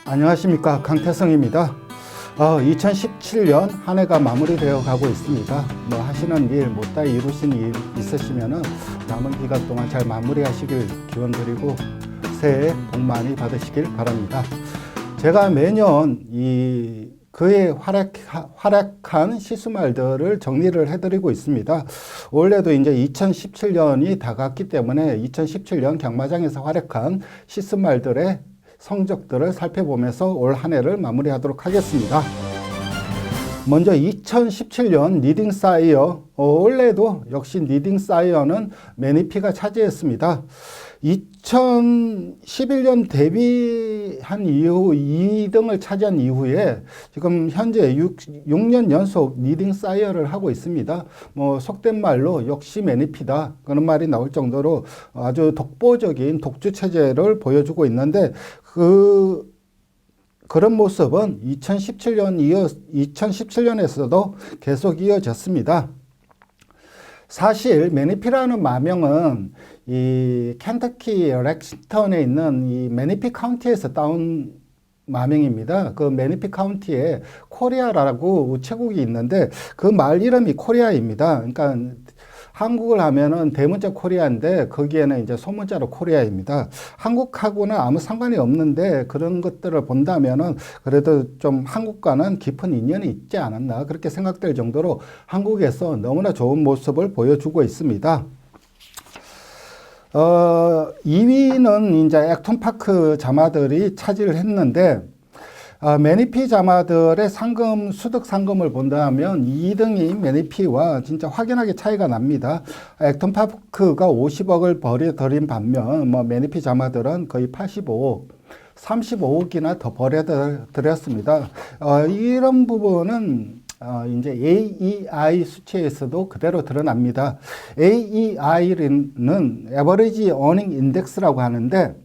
안녕하십니까, 강태성입니다. 2017년 한 해가 마무리되어 가고 있습니다. 뭐 하시는 일, 못다 이루신 일 있으시면은 남은 기간 동안 잘 마무리하시길 기원드리고 새해 복 많이 받으시길 바랍니다. 제가 매년 그의 활약한 시수말들을 정리를 해드리고 있습니다. 올해도 이제 2017년이 다가왔기 때문에 2017년 경마장에서 활약한 시수말들의 성적들을 살펴보면서 올 한 해를 마무리하도록 하겠습니다. 먼저 2017년 리딩 사이어, 올해도 역시 리딩 사이어는 매니피가 차지했습니다. 2011년 데뷔한 이후 2등을 차지한 이후에 지금 현재 6년 연속 리딩 사이어를 하고 있습니다. 뭐 속된 말로 역시 매니피다 그런 말이 나올 정도로 아주 독보적인 독주 체제를 보여주고 있는데 그런 모습은 2017년에서도 계속 이어졌습니다. 사실 매니피라는 마명은 이 켄터키 렉스턴에 있는 이 매니피 카운티에서 따온 마명입니다. 그 매니피 카운티에 코리아라고 우체국이 있는데 그 말 이름이 코리아입니다. 그러니까 한국을 하면은 대문자 코리아인데 거기에는 이제 소문자로 코리아입니다. 한국하고는 아무 상관이 없는데 그런 것들을 본다면은 그래도 좀 한국과는 깊은 인연이 있지 않았나 그렇게 생각될 정도로 한국에서 너무나 좋은 모습을 보여주고 있습니다. 2위는 이제 액톤파크 자마들이 차지를 했는데 매니피 자마들의 수득 상금을 본다면 2등이 매니피와 진짜 확연하게 차이가 납니다. 액톤파크가 50억을 벌여들인 반면 뭐 매니피 자마들은 거의 85억, 35억이나 더 벌여들였습니다. 이런 부분은 이제 AEI 수치에서도 그대로 드러납니다. AEI는 Average Earning Index라고 하는데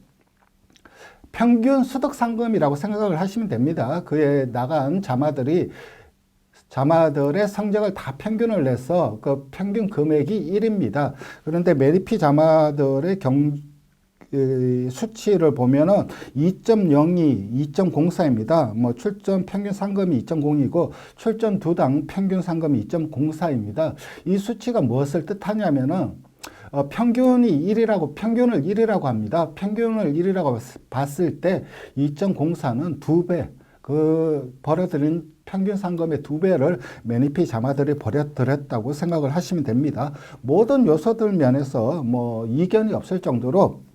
평균 수득 상금이라고 생각을 하시면 됩니다. 그에 나간 자마들의 성적을 다 평균을 내서 그 평균 금액이 1입니다. 그런데 매니피 자마들의 수치를 보면은 2.02, 2.04입니다. 뭐 출전 평균 상금이 2.0이고 출전 두 당 평균 상금이 2.04입니다. 이 수치가 무엇을 뜻하냐면은 평균을 1이라고 합니다. 평균을 1이라고 봤을 때 2.04는 2배, 벌어들인 평균 상금의 2배를 매니피 자마들이 벌여들였다고 생각을 하시면 됩니다. 모든 요소들 면에서 뭐 이견이 없을 정도로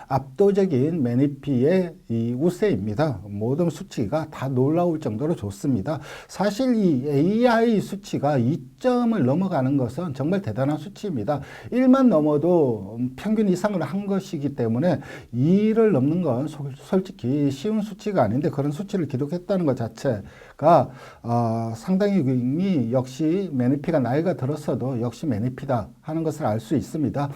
압도적인 매니피의 이 우세입니다. 모든 수치가 다 놀라울 정도로 좋습니다. 사실 이 AI 수치가 2점을 넘어가는 것은 정말 대단한 수치입니다. 1만 넘어도 평균 이상을 한 것이기 때문에 2를 넘는 건 솔직히 쉬운 수치가 아닌데 그런 수치를 기록했다는 것 자체가 상당히 역시 매니피가 나이가 들었어도 역시 매니피다 하는 것을 알 수 있습니다.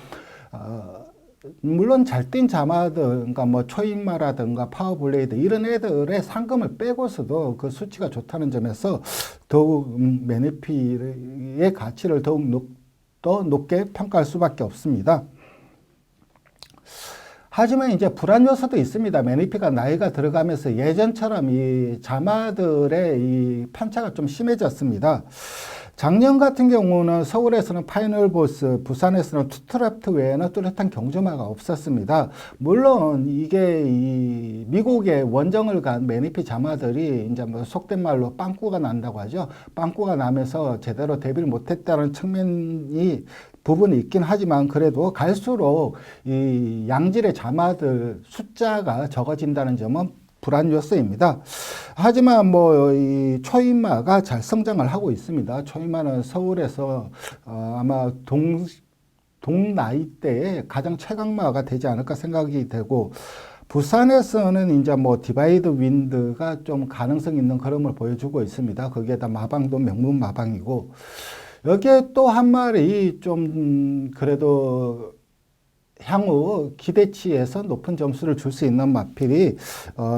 물론 잘 뛴 자마들, 그러니까 뭐 초인마라든가 파워블레이드 이런 애들의 상금을 빼고서도 그 수치가 좋다는 점에서 더욱 매니피의 가치를 더욱 더 높게 평가할 수밖에 없습니다. 하지만 이제 불안 요소도 있습니다. 매니피가 나이가 들어가면서 예전처럼 이 자마들의 이 편차가 좀 심해졌습니다. 작년 같은 경우는 서울에서는 파이널 보스, 부산에서는 투트래프트 외에는 뚜렷한 경주마가 없었습니다. 물론 이게 이 미국의 원정을 간 매니피 자마들이 이제 뭐 속된 말로 빵꾸가 난다고 하죠. 빵꾸가 나면서 제대로 데뷔를 못했다는 부분이 있긴 하지만 그래도 갈수록 이 양질의 자마들 숫자가 적어진다는 점은 불안 요소입니다. 하지만 뭐 이 초인마가 잘 성장을 하고 있습니다. 초인마는 서울에서 아마 동 나이대에 가장 최강마가 되지 않을까 생각이 되고 부산에서는 이제 뭐 디바이드 윈드가 좀 가능성 있는 걸음을 보여주고 있습니다. 거기에다 마방도 명문 마방이고 여기에 또 한 마리 좀 그래도 향후 기대치에서 높은 점수를 줄 수 있는 마필이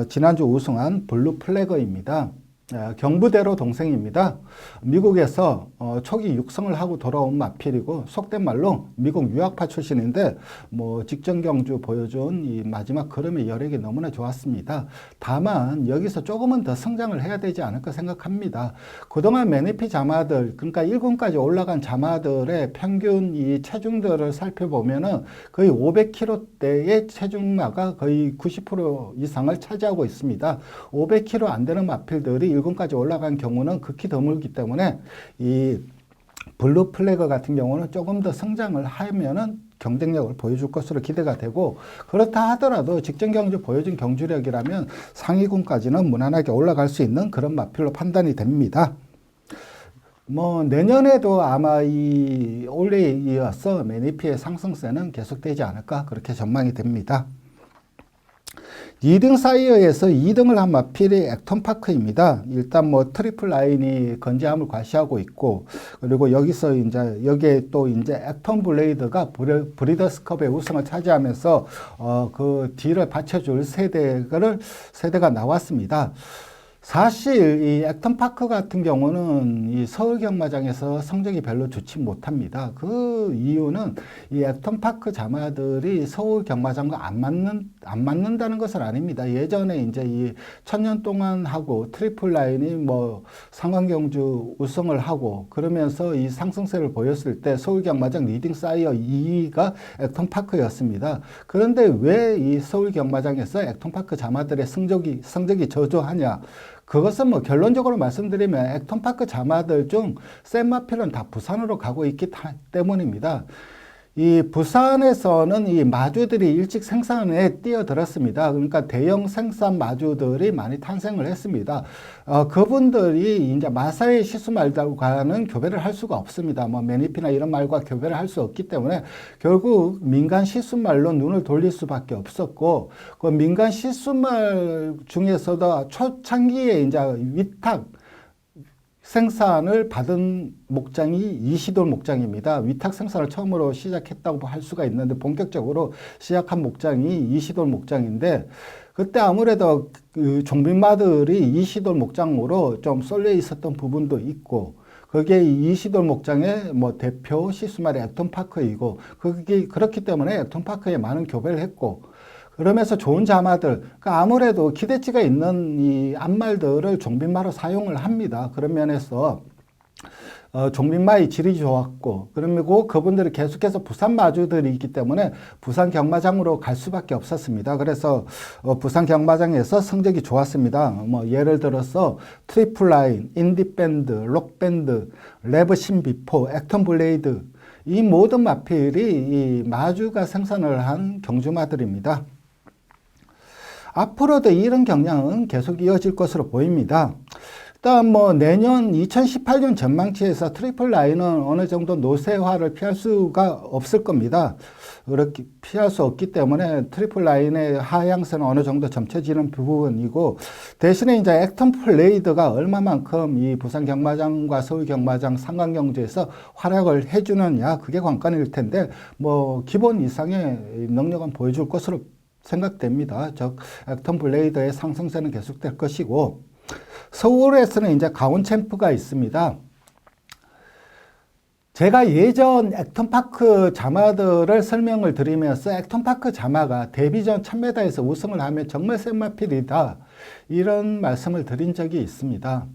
지난주 우승한 블루 플래거입니다. 경부대로 동생입니다. 미국에서 초기 육성을 하고 돌아온 마필이고 속된 말로 미국 유학파 출신인데 뭐 직전 경주 보여준 이 마지막 걸음의 여력이 너무나 좋았습니다. 다만 여기서 조금은 더 성장을 해야 되지 않을까 생각합니다. 그동안 매니피 자마들, 그러니까 1군까지 올라간 자마들의 평균 이 체중들을 살펴보면은 거의 500kg대의 체중마가 거의 90% 이상을 차지하고 있습니다. 500kg 안 되는 마필들이 1군까지 올라간 경우는 극히 드물기 때문에 이 블루 플래그 같은 경우는 조금 더 성장을 하면은 경쟁력을 보여줄 것으로 기대가 되고, 그렇다 하더라도 직전 경주 보여준 경주력이라면 상위군까지는 무난하게 올라갈 수 있는 그런 마필로 판단이 됩니다. 뭐 내년에도 아마 이 올해에 이어서 매니피의 상승세는 계속되지 않을까 그렇게 전망이 됩니다. 2등 사이어에서 2등을 한 마필이 액턴파크입니다. 일단 뭐 트리플 라인이 건재함을 과시하고 있고, 그리고 여기서 이제 여기에 또 이제 액턴 블레이드가 브리더스컵의 우승을 차지하면서 그 뒤를 받쳐줄 세대가 나왔습니다. 사실 이 액턴파크 같은 경우는 이 서울 경마장에서 성적이 별로 좋지 못합니다. 그 이유는 이 액턴파크 자마들이 서울 경마장과 안 맞는다는 것은 아닙니다. 예전에 이제 이 천년 동안 하고 트리플 라인이 뭐 상황경주 우승을 하고 그러면서 이 상승세를 보였을 때 서울 경마장 리딩 사이어 2위가 액턴파크였습니다. 그런데 왜 이 서울 경마장에서 액턴파크 자마들의 성적이 저조하냐? 그것은 뭐 결론적으로 말씀드리면 액턴파크 자마들 중 센 마필은 다 부산으로 가고 있기 때문입니다. 이 부산에서는 이 마주들이 일찍 생산에 뛰어들었습니다. 그러니까 대형 생산 마주들이 많이 탄생을 했습니다. 그분들이 이제 마사의 시수말과는 교배를 할 수가 없습니다. 뭐 매니피나 이런 말과 교배를 할 수 없기 때문에 결국 민간 시수말로 눈을 돌릴 수밖에 없었고, 그 민간 시수말 중에서도 초창기에 이제 위탁 생산을 받은 목장이 이시돌 목장입니다. 위탁 생산을 처음으로 시작했다고 할 수가 있는데 본격적으로 시작한 목장이 이시돌 목장인데, 그때 아무래도 그 종빈마들이 이시돌 목장으로 좀 쏠려 있었던 부분도 있고, 그게 이시돌 목장의 뭐 대표 시수말이 액턴파크이고, 그렇기 때문에 액턴파크에 많은 교배를 했고, 그러면서 좋은 자마들, 그러니까 아무래도 기대치가 있는 이 암말들을 종빈마로 사용을 합니다. 그런 면에서 종빈마의 질이 좋았고, 그리고 그분들이 계속해서 부산 마주들이 있기 때문에 부산 경마장으로 갈 수밖에 없었습니다. 그래서 부산 경마장에서 성적이 좋았습니다. 뭐 예를 들어서 트리플 라인, 인디밴드, 록밴드, 레브 신비포, 액턴 블레이드, 이 모든 마필이 이 마주가 생산을 한 경주마들입니다. 앞으로도 이런 경향은 계속 이어질 것으로 보입니다. 일단 뭐 내년 2018년 전망치에서 트리플 라인은 어느 정도 노쇠화를 피할 수가 없을 겁니다. 그렇게 피할 수 없기 때문에 트리플 라인의 하향세는 어느 정도 점쳐지는 부분이고, 대신에 이제 액턴 블레이드가 얼마만큼 이 부산 경마장과 서울 경마장 상강경주에서 활약을 해주느냐, 그게 관건일 텐데 뭐 기본 이상의 능력은 보여줄 것으로 생각됩니다. 즉 액턴 블레이드의 상승세는 계속될 것이고, 서울에서는 이제 가온 챔프가 있습니다. 제가 예전 액턴파크 자마들을 설명을 드리면서 액턴파크 자마가 데뷔전 1000m에서 우승을 하면 정말 센 마필이다, 이런 말씀을 드린 적이 있습니다.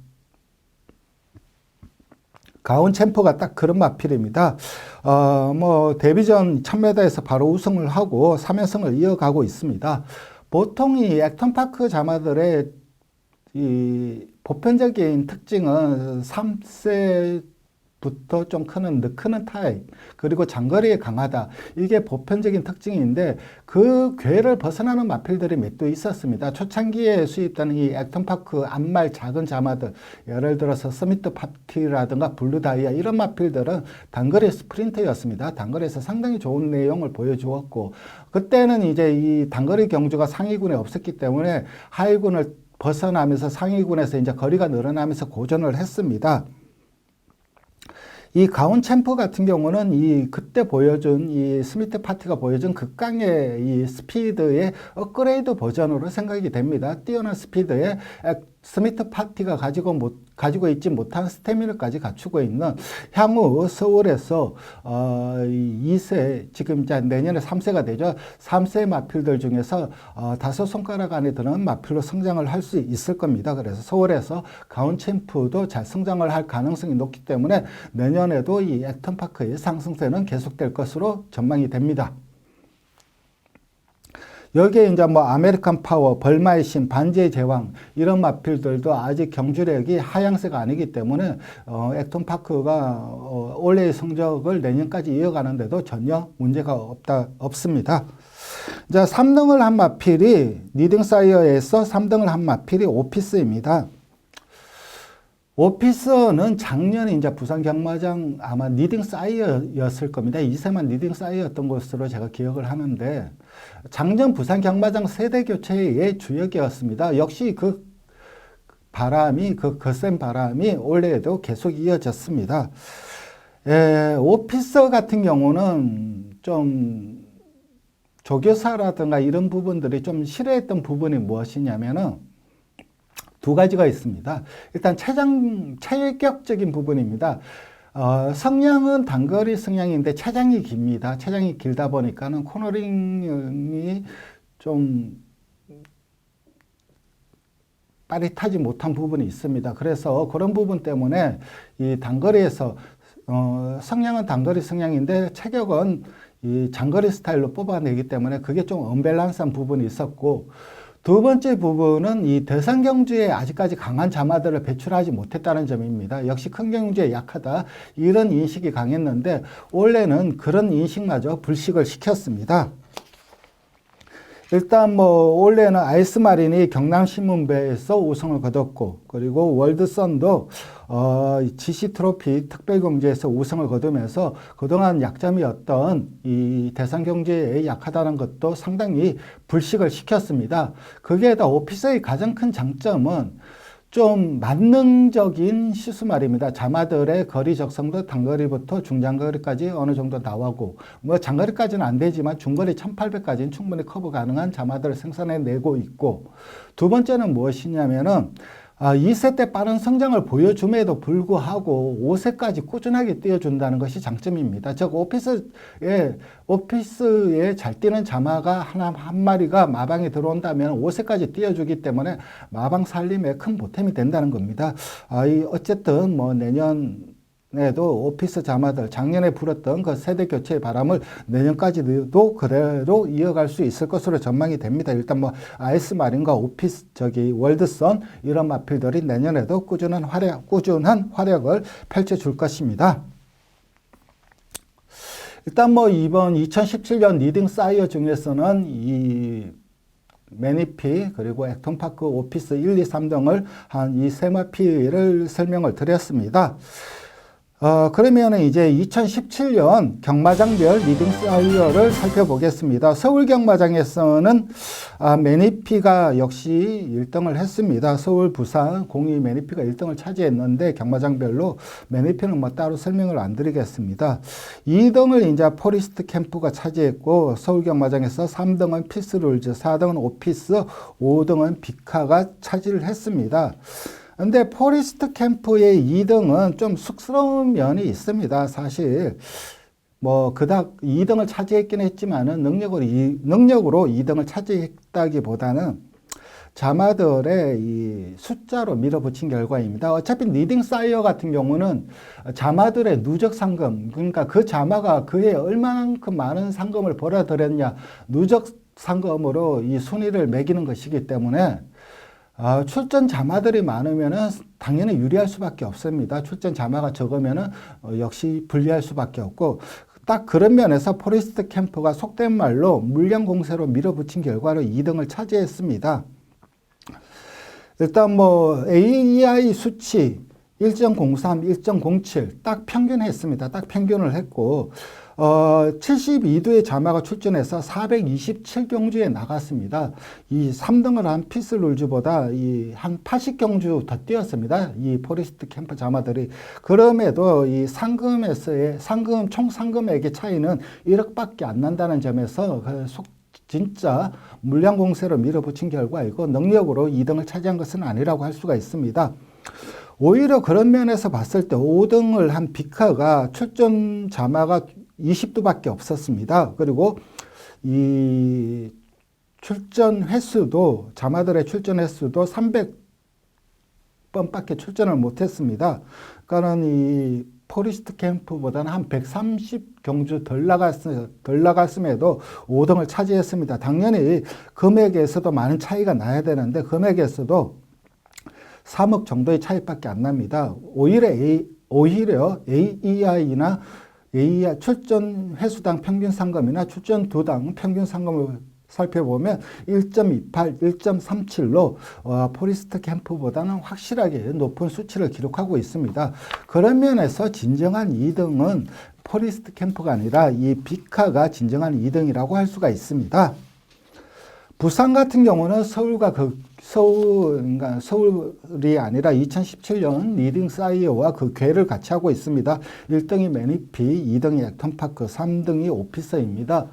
가온 챔프가 딱 그런 마필입니다. 뭐 데뷔전 1000m에서 바로 우승을 하고 3연승을 이어가고 있습니다. 보통 이 액턴파크 자마들의 이 보편적인 특징은 3세부터 좀 크는 타입, 그리고 장거리에 강하다, 이게 보편적인 특징인데 그 궤를 벗어나는 마필들이 몇 도 있었습니다. 초창기에 수입되는 이 액턴파크 암말 작은 자마들, 예를 들어서 스미트 파티라든가 블루다이아, 이런 마필들은 단거리 스프린터였습니다. 단거리에서 상당히 좋은 내용을 보여주었고, 그때는 이제 이 단거리 경주가 상위군에 없었기 때문에 하위군을 벗어나면서 상위군에서 이제 거리가 늘어나면서 고전을 했습니다. 이 가온 챔프 같은 경우는 그때 보여준 이 스미트 파티가 보여준 극강의 이 스피드의 업그레이드 버전으로 생각이 됩니다. 뛰어난 스피드의 스미트 파티가 가지고 있지 못한 스태미나까지 갖추고 있는 향후 서울에서 2세, 지금 이제 내년에 3세가 되죠. 3세 마필들 중에서 5손가락 안에 드는 마필로 성장을 할 수 있을 겁니다. 그래서 서울에서 가온 챔프도 잘 성장을 할 가능성이 높기 때문에 내년에도 이 액턴파크의 상승세는 계속될 것으로 전망이 됩니다. 여기에 이제 뭐 아메리칸 파워, 벌마의 신, 반지의 제왕 이런 마필들도 아직 경주력이 하향세가 아니기 때문에 액턴파크가 올해의 성적을 내년까지 이어가는데도 전혀 문제가 없습니다. 자, 3등을 한 마필이 리딩사이어에서 3등을 한 마필이 오피스입니다. 오피스는 작년에 이제 부산 경마장 아마 리딩 사이어였을 겁니다. 2세만 리딩 사이어였던 것으로 제가 기억을 하는데 작년 부산 경마장 세대 교체의 주역이었습니다. 역시 그 바람이 거센 바람이 올해에도 계속 이어졌습니다. 오피스 같은 경우는 좀 조교사라든가 이런 부분들이 좀 싫어했던 부분이 무엇이냐면은 두 가지가 있습니다. 일단 체격적인 부분입니다. 성량은 단거리 성량인데 체장이 깁니다. 체장이 길다 보니까는 코너링이 좀 빠릿하지 못한 부분이 있습니다. 그래서 그런 부분 때문에 이 단거리에서 성량은 단거리 성량인데 체격은 이 장거리 스타일로 뽑아내기 때문에 그게 좀 언밸런스한 부분이 있었고, 두 번째 부분은 이 대선 경주에 아직까지 강한 자마들을 배출하지 못했다는 점입니다. 역시 큰 경주에 약하다 이런 인식이 강했는데 올해는 그런 인식마저 불식을 시켰습니다. 일단 뭐 올해는 아이스마린이 경남신문배에서 우승을 거뒀고, 그리고 월드선도 GC 트로피 특별경주에서 우승을 거두면서 그동안 약점이었던 이 대상 경주에 약하다는 것도 상당히 불식을 시켰습니다. 거기에다 오피스의 가장 큰 장점은 좀 만능적인 시수말입니다. 자마들의 거리 적성도 단거리부터 중장거리까지 어느 정도 나오고, 뭐 장거리까지는 안 되지만 중거리 1800까지는 충분히 커버 가능한 자마들을 생산해내고 있고, 두 번째는 무엇이냐면은 2세 때 빠른 성장을 보여줌에도 불구하고 5세까지 꾸준하게 띄워준다는 것이 장점입니다. 즉 오피스에 잘 뛰는 자마가 한 마리가 마방에 들어온다면 5세까지 띄워주기 때문에 마방 살림에 큰 보탬이 된다는 겁니다. 어쨌든 뭐 내년에도 오피스 자마들 작년에 불었던 그 세대 교체의 바람을 내년까지도 그대로 이어갈 수 있을 것으로 전망이 됩니다. 일단 뭐 아이스마린과 오피스 월드선 이런 마필들이 내년에도 꾸준한 활약을 펼쳐줄 것입니다. 일단 뭐 이번 2017년 리딩 사이어 중에서는 이 매니피 그리고 액턴파크 오피스 1, 2, 3등을 한 이 세 마필을 설명을 드렸습니다. 그러면 이제 2017년 경마장별 리딩 사이어를 살펴보겠습니다. 서울 경마장에서는 매니피가 역시 1등을 했습니다. 서울, 부산, 공이 매니피가 1등을 차지했는데 경마장별로 매니피는 뭐 따로 설명을 안 드리겠습니다. 2등을 이제 포리스트 캠프가 차지했고, 서울 경마장에서 3등은 피스룰즈, 4등은 오피스, 5등은 비카가 차지를 했습니다. 근데 포리스트 캠프의 2등은 좀 쑥스러운 면이 있습니다. 사실 뭐 그닥 2등을 차지했긴 했지만은 능력으로 2등을 차지했다기보다는 자마들의 이 숫자로 밀어붙인 결과입니다. 어차피 리딩 사이어 같은 경우는 자마들의 누적 상금, 그러니까 그 자마가 그해 얼마만큼 많은 상금을 벌어들였냐, 누적 상금으로 이 순위를 매기는 것이기 때문에 출전 자마들이 많으면은 당연히 유리할 수밖에 없습니다. 출전 자마가 적으면은 역시 불리할 수밖에 없고, 딱 그런 면에서 포리스트 캠프가 속된 말로 물량 공세로 밀어붙인 결과로 2등을 차지했습니다. 일단 뭐 AEI 수치 1.03, 1.07 딱 평균했습니다. 딱 평균을 했고 72두의 자마가 출전해서 427경주에 나갔습니다. 이 3등을 한 피스룰즈보다 이 한 80경주 더 뛰었습니다. 이 포리스트 캠프 자마들이. 그럼에도 이 총 상금액의 차이는 1억밖에 안 난다는 점에서 진짜 물량 공세로 밀어붙인 결과이고 능력으로 2등을 차지한 것은 아니라고 할 수가 있습니다. 오히려 그런 면에서 봤을 때 5등을 한 비카가 출전 자마가 20두밖에 없었습니다. 그리고 이 출전 횟수도 자마들의 출전 횟수도 300번밖에 출전을 못했습니다. 그러니까는 이 포리스트 캠프보다는 한 130경주 덜 나갔음에도 5등을 차지했습니다. 당연히 금액에서도 많은 차이가 나야 되는데 금액에서도 3억 정도의 차이밖에 안 납니다. 오히려 AEI나 AEI 출전 횟수당 평균 상금이나 출전 두당 평균 상금을 살펴보면 1.28, 1.37로 포리스트 캠프보다는 확실하게 높은 수치를 기록하고 있습니다. 그런 면에서 진정한 2등은 포리스트 캠프가 아니라 이 비카가 진정한 2등이라고 할 수가 있습니다. 부산 같은 경우는 서울이 아니라 2017년 리딩 사이어와 그 궤를 같이 하고 있습니다. 1등이 매니피, 2등이 액턴파크, 3등이 오피서입니다.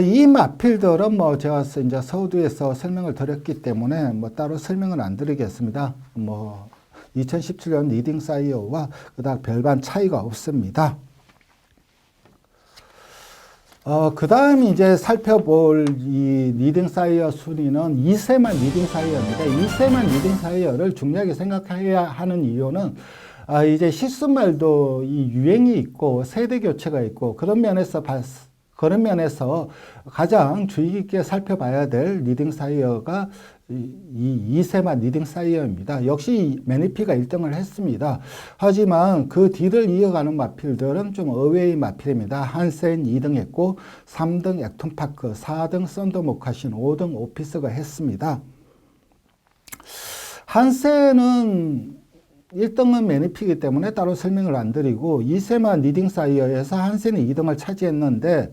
이 마필들은 뭐 제가 이제 서두에서 설명을 드렸기 때문에 뭐 따로 설명은 안 드리겠습니다. 뭐 2017년 리딩 사이어와 그다음 별반 차이가 없습니다. 그 다음 이제 살펴볼 이 리딩 사이어 순위는 2세만 리딩 사이어입니다. 2세만 리딩 사이어를 중요하게 생각해야 하는 이유는 이제 시스말도 이 유행이 있고 세대 교체가 있고 그런 면에서 가장 주의 깊게 살펴봐야 될 리딩 사이어가 이 2세만 리딩 사이어입니다. 역시 매니피가 1등을 했습니다. 하지만 그 뒤를 이어가는 마필들은 좀 의외의 마필입니다. 한센 2등 했고 3등 액톤파크, 4등 썬더모카신, 5등 오피스가 했습니다. 한센은 1등은 매니피이기 때문에 따로 설명을 안 드리고 2세만 리딩 사이어에서 한센이 2등을 차지했는데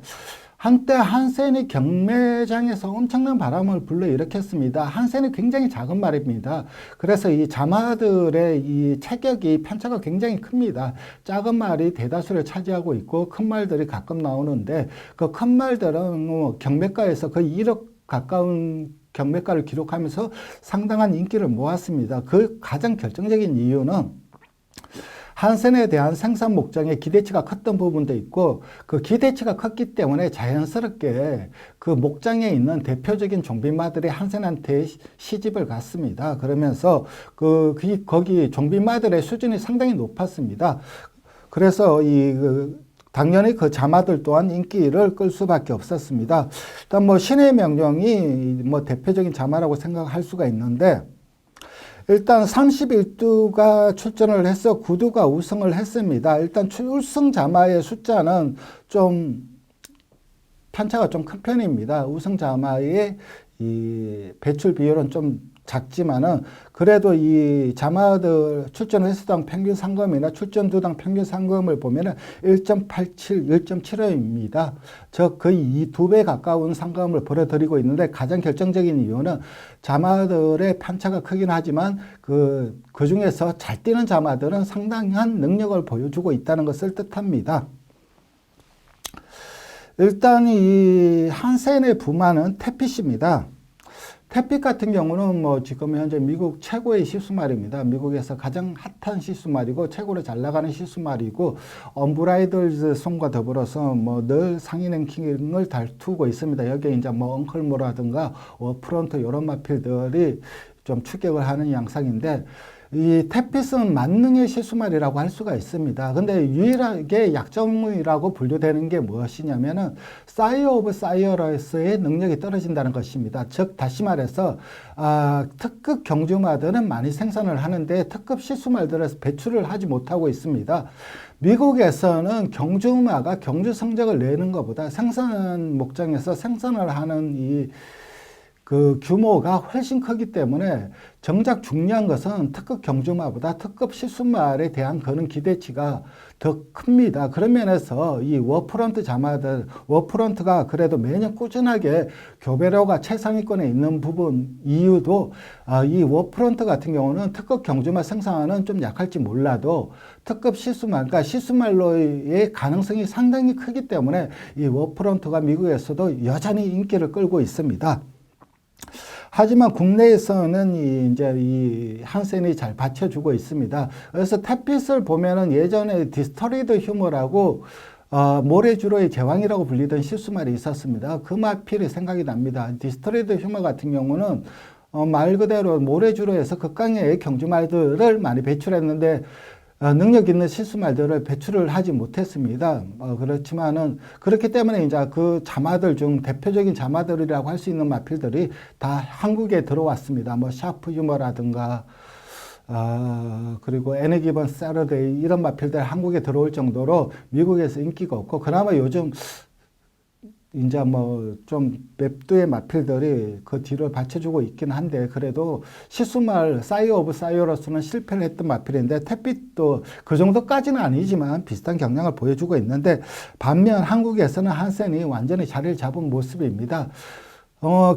한때 한센이 경매장에서 엄청난 바람을 불러일으켰습니다. 한센이 굉장히 작은 말입니다. 그래서 이 자마들의 이 체격이 편차가 굉장히 큽니다. 작은 말이 대다수를 차지하고 있고 큰 말들이 가끔 나오는데 그 큰 말들은 경매가에서 거의 1억 가까운 경매가를 기록하면서 상당한 인기를 모았습니다. 그 가장 결정적인 이유는 한센에 대한 생산 목장의 기대치가 컸던 부분도 있고 그 기대치가 컸기 때문에 자연스럽게 그 목장에 있는 대표적인 종빈마들이 한센한테 시집을 갔습니다. 그러면서 거기 종빈마들의 수준이 상당히 높았습니다. 그래서 당연히 그 자마들 또한 인기를 끌 수밖에 없었습니다. 일단 뭐 신의 명령이 뭐 대표적인 자마라고 생각할 수가 있는데 일단 31두가 출전을 해서 9두가 우승을 했습니다. 일단 우승 자마의 숫자는 좀 편차가 좀 큰 편입니다. 우승 자마의 이 배출 비율은 좀 작지만은 그래도 이 자마들 출전 횟수당 평균 상금이나 출전 두당 평균 상금을 보면은 1.87, 1.75입니다. 즉 거의 이 2배 가까운 상금을 벌어들이고 있는데 가장 결정적인 이유는 자마들의 편차가 크긴 하지만 그 중에서 잘 뛰는 자마들은 상당한 능력을 보여주고 있다는 것을 뜻합니다. 일단 이 한센의 부마는 태핏입니다. 태핏 같은 경우는 뭐 지금 현재 미국 최고의 시수말입니다. 미국에서 가장 핫한 시수말이고 최고로 잘 나가는 시수말이고 언브라이들드 송과 더불어서 뭐 늘 상위 랭킹을 다투고 있습니다. 여기에 이제 뭐 엉클모라든가 프론트 이런 마필들이 좀 추격을 하는 양상인데 이 태핏은 만능의 시수말이라고 할 수가 있습니다. 근데 유일하게 약점이라고 분류되는 게 무엇이냐면은 사이어 오브 사이어러스의 능력이 떨어진다는 것입니다. 즉 다시 말해서 특급 경주마들은 많이 생산을 하는데 특급 시수말들을 배출을 하지 못하고 있습니다. 미국에서는 경주마가 경주 성적을 내는 것보다 생산 목장에서 생산을 하는 그 규모가 훨씬 크기 때문에 정작 중요한 것은 특급 경주마보다 특급 시순말에 대한 그런 기대치가 더 큽니다. 그런 면에서 이 워프런트 자마들, 워프런트가 그래도 매년 꾸준하게 교배료가 최상위권에 있는 부분 이유도 이 워프런트 같은 경우는 특급 경주마 생산은 좀 약할지 몰라도 특급 시순말, 그러니까 시순말로의 가능성이 상당히 크기 때문에 이 워프런트가 미국에서도 여전히 인기를 끌고 있습니다. 하지만 국내에서는 이제 이 한센이 잘 받쳐주고 있습니다. 그래서 햇빛을 보면은 예전에 디스토리드 휴머라고 모래주로의 제왕이라고 불리던 실수말이 있었습니다. 그 마필이 생각이 납니다. 디스토리드 휴머 같은 경우는 말 그대로 모래주로에서 극강의 경주말들을 많이 배출했는데 능력 있는 실수말들을 배출을 하지 못했습니다. 그렇지만은 그렇기 때문에 이제 그 자마들 중 대표적인 자마들이라고 할 수 있는 마필들이 다 한국에 들어왔습니다. 뭐 샤프 유머라든가 그리고 애니기번 세러데이 이런 마필들 한국에 들어올 정도로 미국에서 인기가 없고 그나마 요즘 이제 뭐 좀 맵두의 마필들이 그 뒤를 받쳐주고 있긴 한데 그래도 시수말 사이어 오브 사이어로서는 실패를 했던 마필인데 햇빛도 그 정도까지는 아니지만 비슷한 경향을 보여주고 있는데 반면 한국에서는 한센이 완전히 자리를 잡은 모습입니다.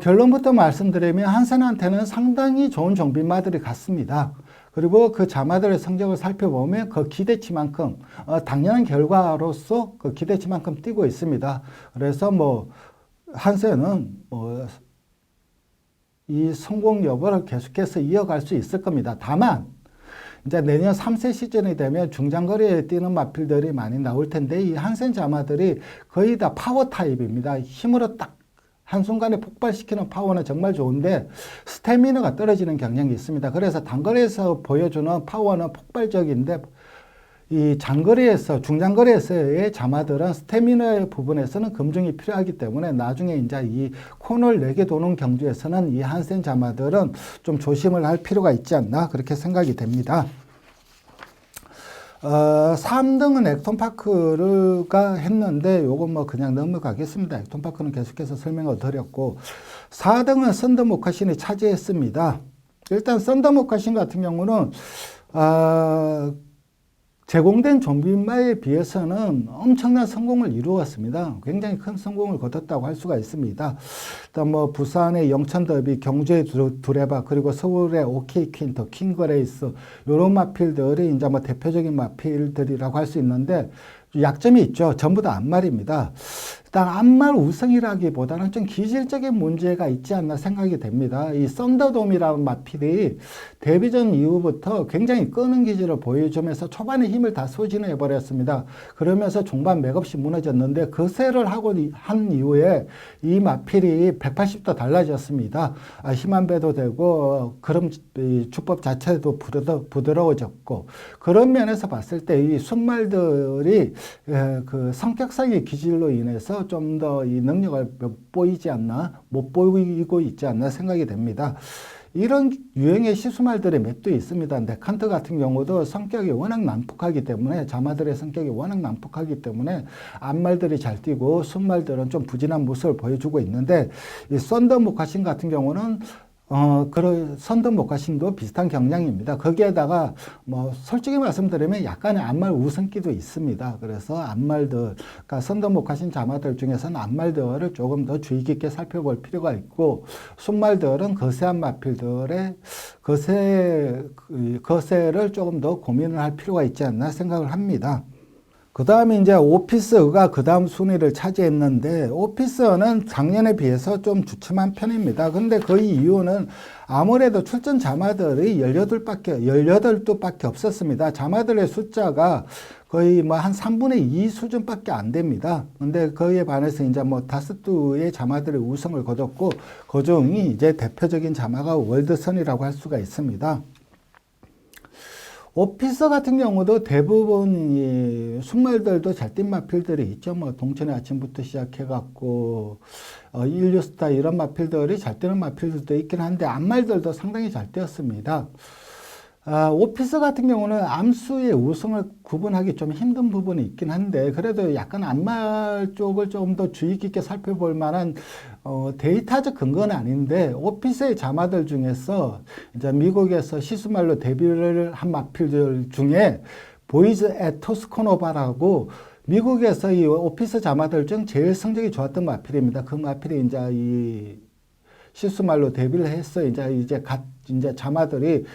결론부터 말씀드리면 한센한테는 상당히 좋은 정비마들이 갔습니다. 그리고 그 자마들의 성적을 살펴보면 그 기대치만큼 당연한 결과로서 그 기대치만큼 뛰고 있습니다. 그래서 뭐 한센은 이 성공 여부를 계속해서 이어갈 수 있을 겁니다. 다만 이제 내년 3세 시즌이 되면 중장거리에 뛰는 마필들이 많이 나올 텐데 이 한센 자마들이 거의 다 파워 타입입니다. 힘으로 딱 한순간에 폭발시키는 파워는 정말 좋은데 스태미너가 떨어지는 경향이 있습니다. 그래서 단거리에서 보여주는 파워는 폭발적인데 이 장거리에서 중장거리에서의 자마들은 스태미너의 부분에서는 검증이 필요하기 때문에 나중에 이제 이 코너를 4개 도는 경주에서는 이 한센 자마들은 좀 조심을 할 필요가 있지 않나 그렇게 생각이 됩니다. 3등은 액톤파크가 했는데 요건 뭐 그냥 넘어가겠습니다. 액톤파크는 계속해서 설명을 드렸고 4등은 썬더모카신이 차지했습니다. 일단 썬더모카신 같은 경우는 제공된 좀비마에 비해서는 엄청난 성공을 이루었습니다. 굉장히 큰 성공을 거뒀다고 할 수가 있습니다. 일단 뭐 부산의 영천더비, 경주의 두레바, 그리고 서울의 OK 퀸터, 킹그레이스 이런 마필들이 이제 뭐 대표적인 마필들이라고 할 수 있는데 약점이 있죠. 전부 다 암말입니다. 일단 암말 우승이라기보다는 좀 기질적인 문제가 있지 않나 생각이 됩니다. 이 썬더돔이라는 마필이 데뷔전 이후부터 굉장히 끄는 기질을 보여주면서 초반에 힘을 다 소진해 버렸습니다. 그러면서 중반 맥없이 무너졌는데 거세를 하고 한 이후에 이 마필이 180도 달라졌습니다. 힘 안 배도 되고 그럼 주법 자체도 부드러워졌고 그런 면에서 봤을 때 이 순말들이 그 성격상의 기질로 인해서 좀 더 이 능력을 못 보이고 있지 않나 생각이 됩니다. 이런 유형의 시수말들의 맷도 있습니다. 네칸트 같은 경우도 성격이 워낙 난폭하기 때문에 자마들의 성격이 워낙 난폭하기 때문에 암말들이 잘 뛰고 순말들은 좀 부진한 모습을 보여주고 있는데 이 썬더모카신 같은 경우는 그런 썬더모카신도 비슷한 경향입니다. 거기에다가 뭐 솔직히 말씀드리면 약간의 암말 우선기도 있습니다. 그래서 암말들, 그러니까 썬더모카신 자마들 중에서는 암말들을 조금 더 주의 깊게 살펴볼 필요가 있고 순말들은 거세한 마필들의 거세를 조금 더 고민을 할 필요가 있지 않나 생각을 합니다. 그 다음에 이제 오피스가 그 다음 순위를 차지했는데 오피스는 작년에 비해서 좀 주춤한 편입니다. 근데 그 이유는 아무래도 출전 자마들이 18두밖에 없었습니다. 자마들의 숫자가 거의 뭐 한 3분의 2 수준밖에 안 됩니다. 근데 그에 반해서 이제 뭐 5두의 자마들의 우승을 거뒀고 그 중이 이제 대표적인 자마가 월드선이라고 할 수가 있습니다. 오피서 같은 경우도 대부분 이 순말들도 잘 뛴 마필들이 있죠. 뭐 동천의 아침부터 시작해갖고 인류스타 이런 마필들이 잘 뛰는 마필들도 있긴 한데 암말들도 상당히 잘 뛰었습니다. 오피스 같은 경우는 암수의 우승을 구분하기 좀 힘든 부분이 있긴 한데, 그래도 약간 암말 쪽을 좀 더 주의 깊게 살펴볼 만한 데이터적 근거는 아닌데, 오피스의 자마들 중에서 이제 미국에서 시스말로 데뷔를 한 마필들 중에 보이즈 앳 토스코노바라고, 미국에서 이 오피스 자마들 중 제일 성적이 좋았던 마필입니다. 그 마필이 이제 이 시스말로 데뷔를 했어. 이제 자마들이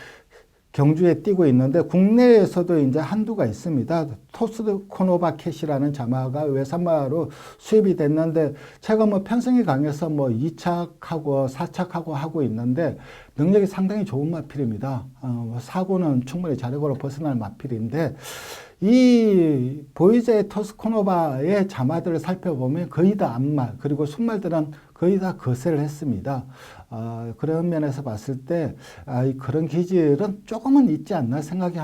경주에 뛰고 있는데, 국내에서도 이제 한두가 있습니다. 토스코노바 캣이라는 자마가 외산마로 수입이 됐는데, 최근 뭐 편성이 강해서 뭐 2착하고 4착하고 하고 있는데, 능력이 상당히 좋은 마필입니다. 사고는 충분히 자력으로 벗어날 마필인데, 이 보이즈의 토스코노바의 자마들을 살펴보면 거의 다 암말, 그리고 순말들은 거의 다 거세를 했습니다. 그런 면에서 봤을 때 그런 기질은 조금은 있지 않나 생각이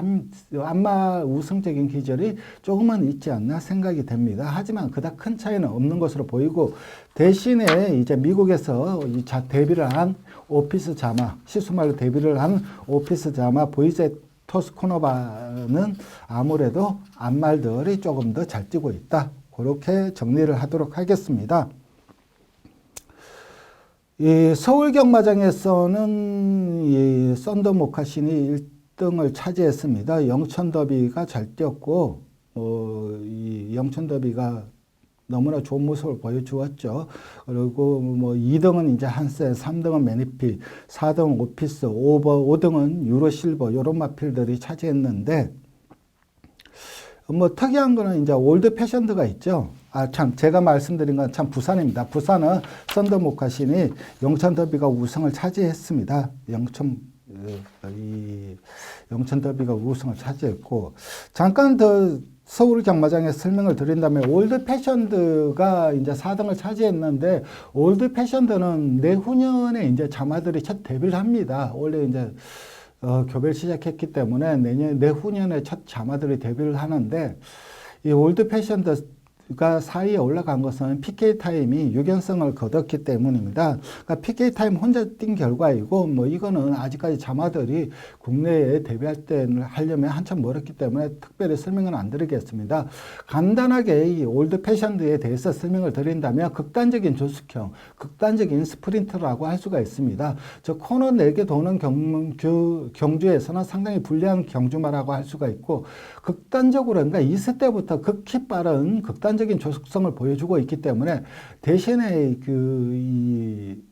암말 우승적인 기질이 조금은 있지 않나 생각이 됩니다. 하지만 그닥 큰 차이는 없는 것으로 보이고, 대신에 이제 미국에서 데뷔를 한 오피스 자마, 시수말로 데뷔를 한 오피스 자마 보이즈 토스코노바는 아무래도 암말들이 조금 더 잘 뛰고 있다. 그렇게 정리를 하도록 하겠습니다. 이 서울 경마장에서는 이 썬더 모카신이 1등을 차지했습니다. 영천 더비가 잘 뛰었고, 이 영천 더비가 너무나 좋은 모습을 보여주었죠. 그리고 뭐 2등은 이제 한센, 3등은 매니피, 4등은 오피스, 5등은 유로실버, 이런 마필들이 차지했는데, 뭐 특이한 거는 이제 올드 패션드가 있죠. 참 제가 말씀드린 건 참 부산입니다. 부산은 썬더 모카신이 영천 더비가 우승을 차지했습니다. 영천 더비가 우승을 차지했고, 잠깐 더 서울 경마장에 설명을 드린다면, 올드 패션드가 이제 4등을 차지했는데, 올드 패션드는 내후년에 이제 자마들이 첫 데뷔를 합니다. 원래 이제 교배를 시작했기 때문에 내후년에 첫 자마들이 데뷔를 하는데, 이 올드 패션드가 4위에 올라간 것은 PK 타임이 유견성을 거뒀기 때문입니다. 그러니까 PK 타임 혼자 뛴 결과이고, 뭐 이거는 아직까지 자마들이 국내에 데뷔할 때는 하려면 한참 멀었기 때문에 특별히 설명은 안 드리겠습니다. 간단하게 이 올드 패션드에 대해서 설명을 드린다면, 극단적인 조숙형, 극단적인 스프린트라고 할 수가 있습니다. 저 코너 4개 도는 경주에서는 상당히 불리한 경주마라고 할 수가 있고, 극단적으로, 그러니까 2세 때부터 극히 빠른 극단적인 조숙성을 보여주고 있기 때문에, 대신에 이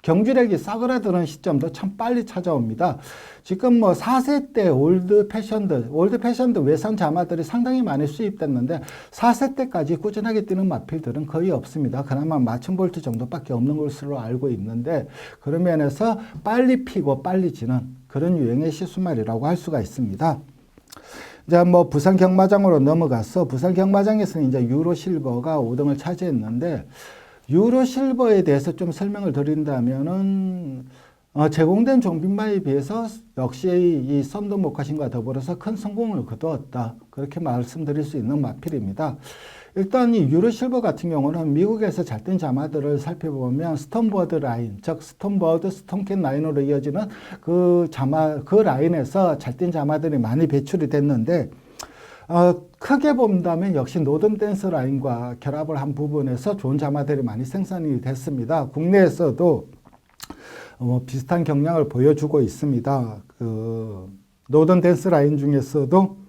경주력이 싸그라드는 시점도 참 빨리 찾아옵니다. 지금 뭐 4세 때 올드 패션드 외산 자마들이 상당히 많이 수입됐는데, 4세 때까지 꾸준하게 뛰는 마필들은 거의 없습니다. 그나마 마춘볼트 정도밖에 없는 것으로 알고 있는데, 그런 면에서 빨리 피고 빨리 지는 그런 유형의 시수말이라고 할 수가 있습니다. 자, 뭐 부산 경마장으로 넘어가서, 부산 경마장에서는 이제 유로실버가 5등을 차지했는데, 유로실버에 대해서 좀 설명을 드린다면은, 제공된 종빈마에 비해서 역시 이 썬더 모카신과 더불어서 큰 성공을 거두었다. 그렇게 말씀드릴 수 있는 마필입니다. 일단 이 유로실버 같은 경우는 미국에서 잘 뛴 자마들을 살펴보면, 스톤버드 라인, 즉 스톤버드, 스톤캣 라인으로 이어지는 그 라인에서 잘 뛴 자마들이 많이 배출이 됐는데, 크게 본다면 역시 노던 댄스 라인과 결합을 한 부분에서 좋은 자마들이 많이 생산이 됐습니다. 국내에서도 비슷한 경향을 보여주고 있습니다. 노던 댄스 라인 중에서도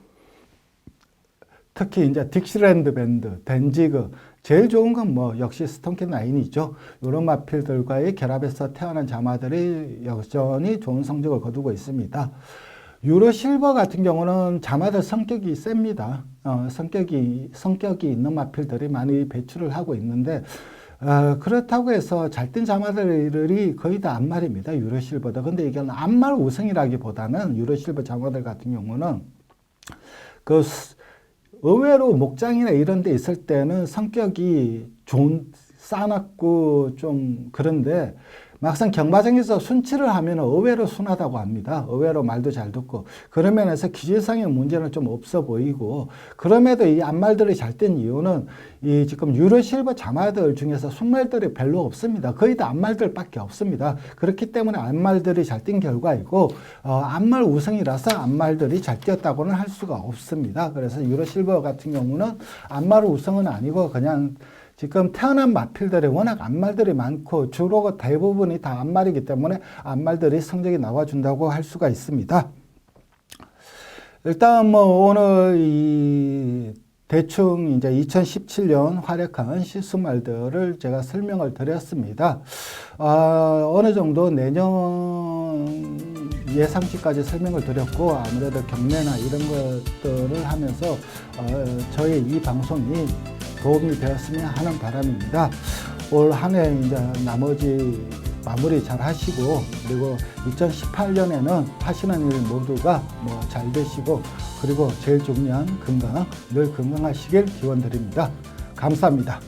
특히 이제 딕시랜드 밴드, 댄지그, 제일 좋은 건 뭐 역시 스톤캣 라인이죠. 이런 마필들과의 결합에서 태어난 자마들이 여전히 좋은 성적을 거두고 있습니다. 유로실버 같은 경우는 자마들 성격이 셉니다. 성격이 있는 마필들이 많이 배출을 하고 있는데, 그렇다고 해서 잘 뛴 자마들이 거의 다 암말입니다. 유로실버도. 근데 이게 암말 우승이라기보다는, 유로실버 자마들 같은 경우는 의외로 목장이나 이런 데 있을 때는 성격이 싸납고 좀 그런데, 막상 경마장에서 순치를 하면 의외로 순하다고 합니다. 의외로 말도 잘 듣고. 그런 면에서 기질상의 문제는 좀 없어 보이고, 그럼에도 이 암말들이 잘 된 이유는 이 지금 유로실버 자마들 중에서 순말들이 별로 없습니다. 거의 다 암말들밖에 없습니다. 그렇기 때문에 암말들이 잘 뛴 결과이고, 암말 우승이라서 암말들이 잘 뛰었다고는 할 수가 없습니다. 그래서 유로실버 같은 경우는 암말 우승은 아니고 그냥 지금 태어난 마필들이 워낙 암말들이 많고 주로 대부분이 다 암말이기 때문에 암말들이 성적이 나와준다고 할 수가 있습니다. 일단 뭐 오늘 이 대충 이제 2017년 활약한 시수말들을 제가 설명을 드렸습니다. 어느 정도 내년 예상치까지 설명을 드렸고, 아무래도 경매나 이런 것들을 하면서 저의 이 방송이 도움이 되었으면 하는 바람입니다. 올 한 해 이제 나머지 마무리 잘 하시고, 그리고 2018년에는 하시는 일 모두가 뭐 잘 되시고, 그리고 제일 중요한 건강, 늘 건강하시길 기원드립니다. 감사합니다.